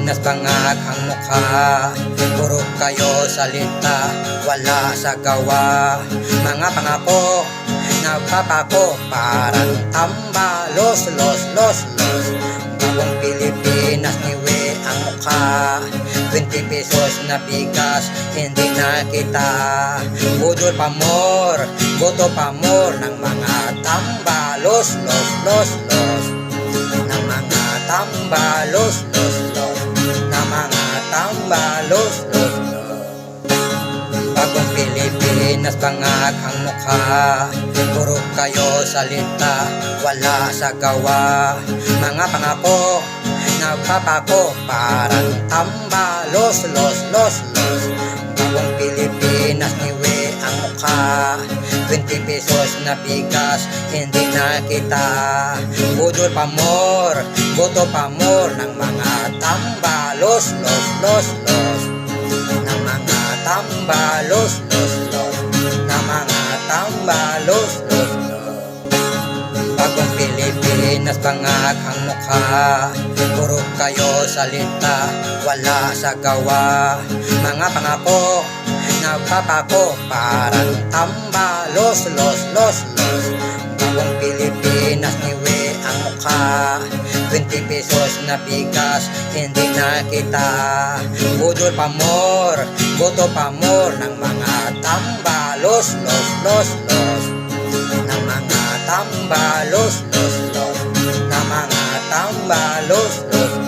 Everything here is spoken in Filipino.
Pilipinas bangag ang mukha, puro kayo salita, wala sa gawa. Mga pangako, nagpapako, parang tambalos, los. Bagong Pilipinas, niwe ang mukha, 20 pesos na bigas, hindi na kita. Budol pa more, boto pa more ng mga tambalos, los. Ng mga tambalos, los. Ng mga tambalos, los. Bagong Pilipinas, bangag ang mukha, puro kayo salita, wala sa gawa. Mga pangako, nagpapako, parang tambalos, los. Bagong Pilipinas, niwe ang mukha, 20 pesos na bigas, hindi na kita. Budol pa more, boto pa more ng mga tambalos, los. Ng mga tambalos, los. Ng mga tambalos, los. Bagong Pilipinas, bangag ang mukha, puro kayo salita, wala sa gawa. Mga pangako, nagpapako, parang tambalos, los. Bagong Pilipinas, niwe ang mukha, 20 pesos na bigas, hindi na kita. Budol pa more, boto pa more ng mga tambalos, los. Ng mga tambalos, los. Ng mga tambalos, los.